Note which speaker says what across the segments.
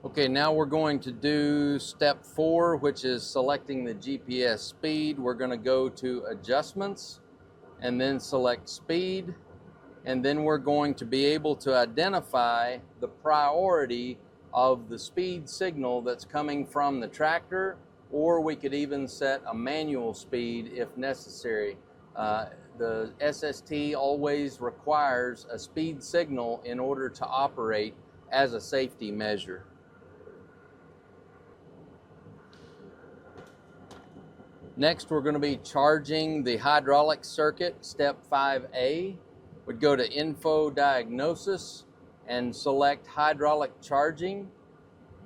Speaker 1: Okay, now we're going to do step 4, which is selecting the GPS speed. We're going to go to adjustments and then select speed, and then we're going to be able to identify the priority of the speed signal that's coming from the tractor, or we could even set a manual speed if necessary. The SST always requires a speed signal in order to operate as a safety measure. Next, we're going to be charging the hydraulic circuit, step 5A. We'd go to Info Diagnosis and select Hydraulic Charging,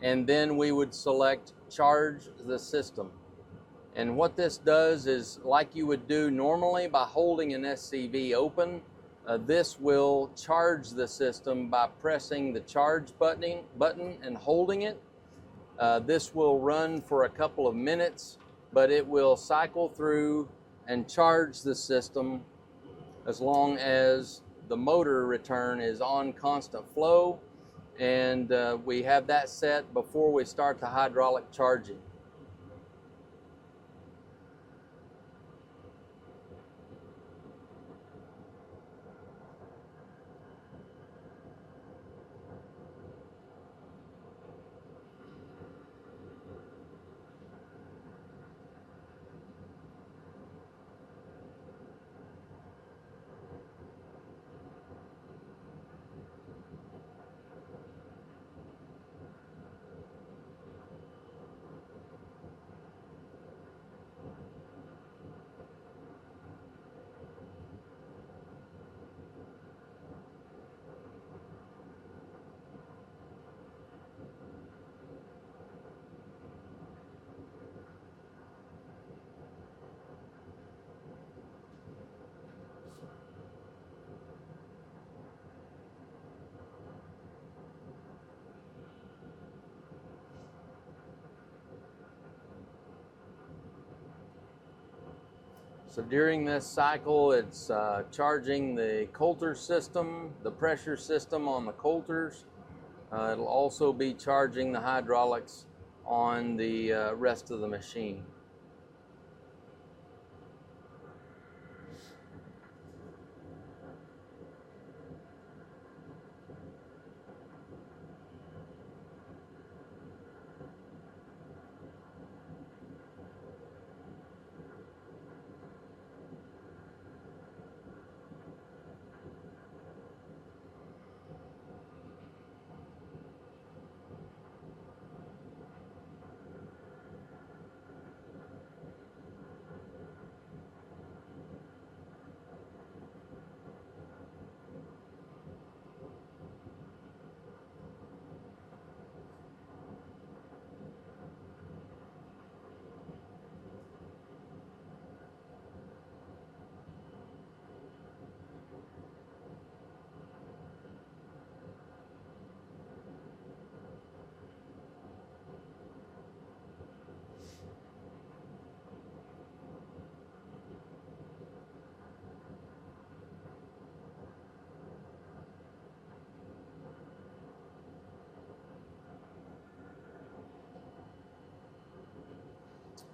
Speaker 1: and then we would select Charge the System. And what this does is, like you would do normally by holding an SCV open, this will charge the system by pressing the charge button and holding it. This will run for a couple of minutes, but it will cycle through and charge the system as long as the motor return is on constant flow, and we have that set before we start the hydraulic charging. So during this cycle, it's charging the coulter system, the pressure system on the coulters. It'll also be charging the hydraulics on the rest of the machine.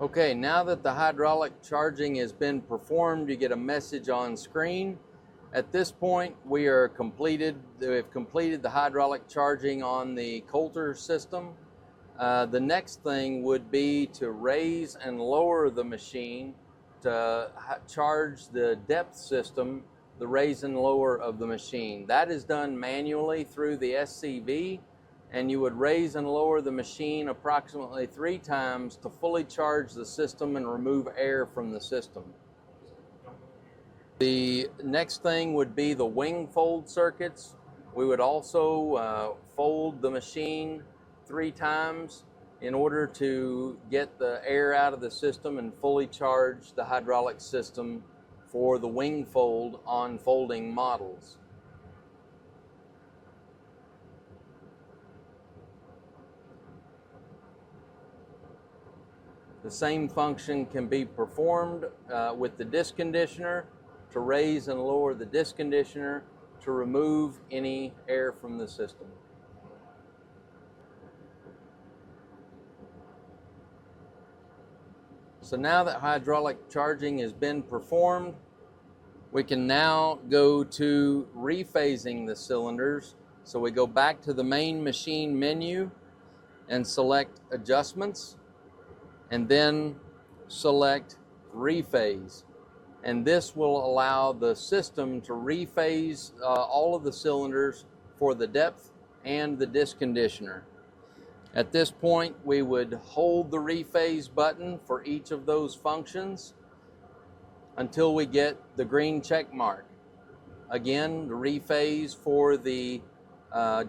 Speaker 1: Okay, now that the hydraulic charging has been performed, you get a message on screen. At this point, we have completed the hydraulic charging on the coulter system. The next thing would be to raise and lower the machine to charge the depth system, the raise and lower of the machine. That is done manually through the SCV, and you would raise and lower the machine approximately 3 times to fully charge the system and remove air from the system. The next thing would be the wing fold circuits. We would also fold the machine 3 times in order to get the air out of the system and fully charge the hydraulic system for the wing fold on folding models. The same function can be performed with the disc conditioner to raise and lower the disc conditioner to remove any air from the system. So now that hydraulic charging has been performed, we can now go to rephasing the cylinders. So we go back to the main machine menu and select adjustments, and then select rephase. And this will allow the system to rephase all of the cylinders for the depth and the disc conditioner. At this point, we would hold the rephase button for each of those functions until we get the green check mark. Again, the rephase for the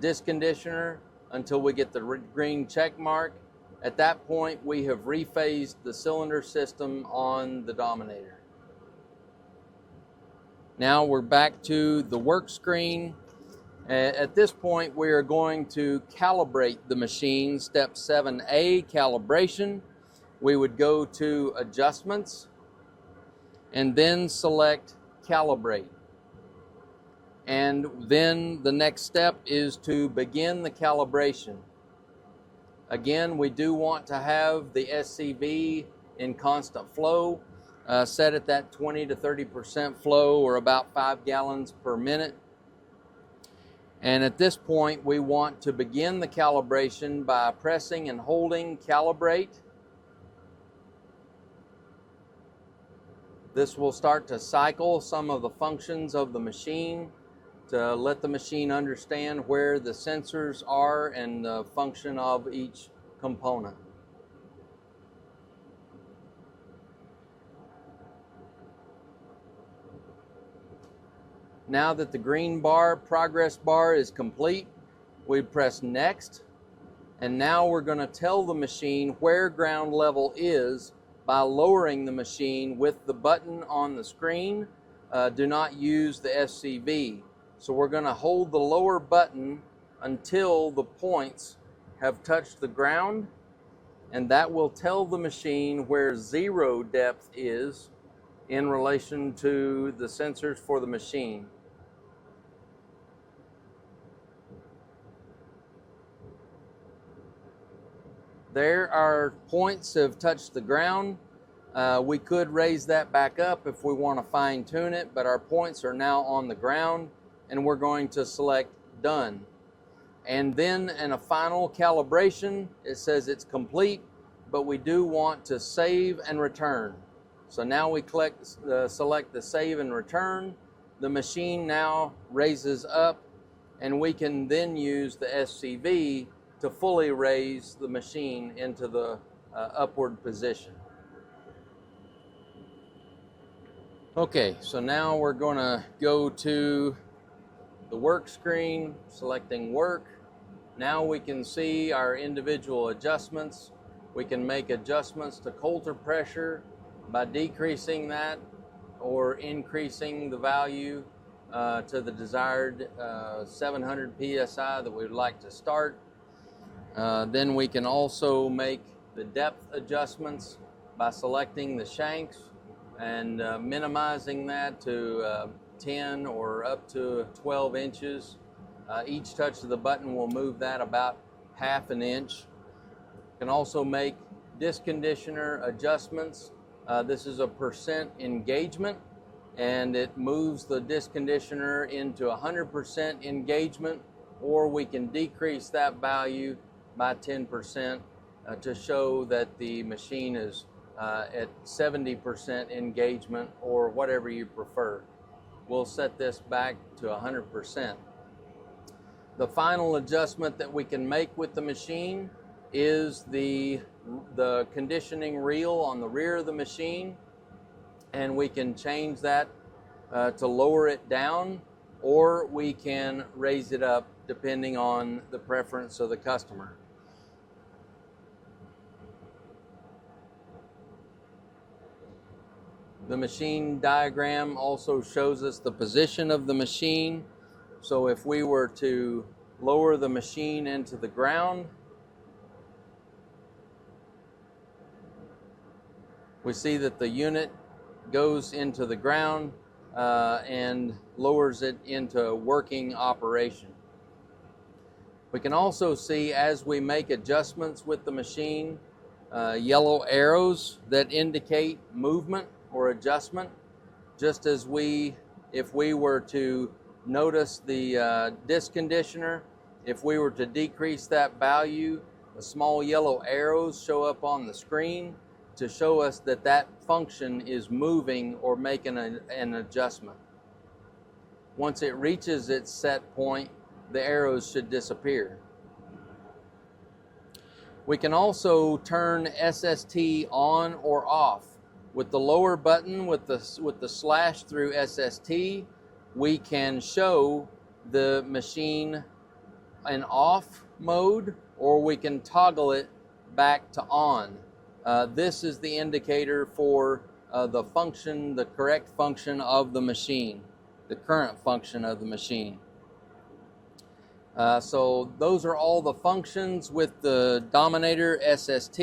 Speaker 1: disc conditioner until we get the green check mark. At that point, we have rephased the cylinder system on the Dominator. Now we're back to the work screen. At this point, we are going to calibrate the machine. Step 7A, calibration. We would go to adjustments and then select calibrate. And then the next step is to begin the calibration. Again, we do want to have the SCV in constant flow, set at that 20 to 30% flow, or about 5 gallons per minute. And at this point, we want to begin the calibration by pressing and holding calibrate. This will start to cycle some of the functions of the machine to let the machine understand where the sensors are and the function of each component. Now that the green bar, progress bar, is complete, we press next, and now we're going to tell the machine where ground level is by lowering the machine with the button on the screen. Do not use the SCV. So we're going to hold the lower button until the points have touched the ground, and that will tell the machine where zero depth is in relation to the sensors for the machine. There, our points have touched the ground. We could raise that back up if we want to fine tune it, but our points are now on the ground, and we're going to select done. And then in a final calibration, it says it's complete, but we do want to save and return. So now we select the save and return. The machine now raises up, and we can then use the SCV to fully raise the machine into the upward position. Okay, so now we're going to go to the work screen, selecting work. Now we can see our individual adjustments. We can make adjustments to coulter pressure by decreasing that or increasing the value to the desired 700 psi that we would like to start. Then we can also make the depth adjustments by selecting the shanks and minimizing that to 10 or up to 12 inches. Each touch of the button will move that about half an inch. You can also make disc conditioner adjustments. This is a percent engagement, and it moves the disc conditioner into 100% engagement, or we can decrease that value by 10% to show that the machine is at 70% engagement, or whatever you prefer. We'll set this back to 100%. The final adjustment that we can make with the machine is the conditioning reel on the rear of the machine, and we can change that to lower it down, or we can raise it up depending on the preference of the customer. The machine diagram also shows us the position of the machine. So if we were to lower the machine into the ground, we see that the unit goes into the ground and lowers it into working operation. We can also see, as we make adjustments with the machine, yellow arrows that indicate movement or adjustment, just as if we were to notice the disc conditioner, if we were to decrease that value, the small yellow arrows show up on the screen to show us that that function is moving or making an adjustment. Once it reaches its set point, the arrows should disappear. We can also turn SST on or off. With the lower button, with the slash through SST, we can show the machine in off mode, or we can toggle it back to on. This is the indicator for the function, the correct function of the machine, the current function of the machine. So those are all the functions with the Dominator SST.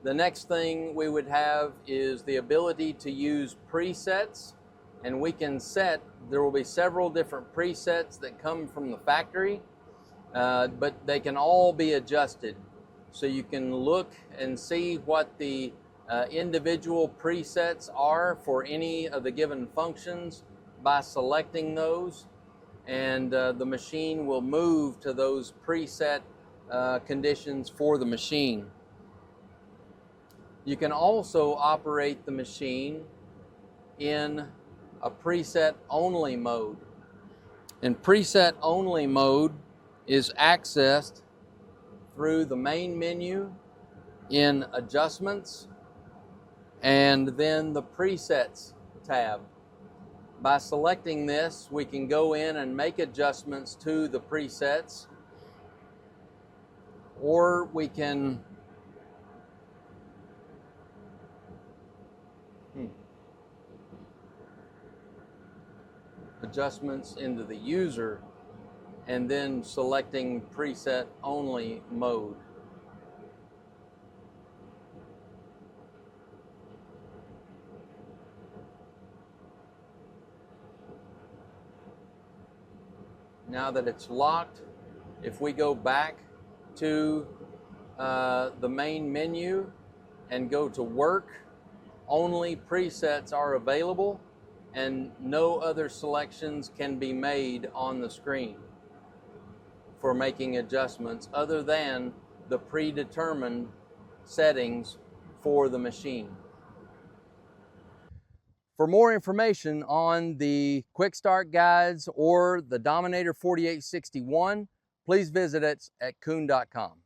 Speaker 1: The next thing we would have is the ability to use presets, and we can set, there will be several different presets that come from the factory, but they can all be adjusted. So you can look and see what the individual presets are for any of the given functions by selecting those, and the machine will move to those preset conditions for the machine. You can also operate the machine in a preset only mode. And preset only mode is accessed through the main menu in adjustments and then the presets tab. By selecting this, we can go in and make adjustments to the presets, or we can adjustments into the user and then selecting preset only mode. Now that it's locked, if we go back to the main menu and go to work, only presets are available and no other selections can be made on the screen for making adjustments other than the predetermined settings for the machine. For more information on the Quick Start guides or the Dominator 4861, please visit us at kuhn.com.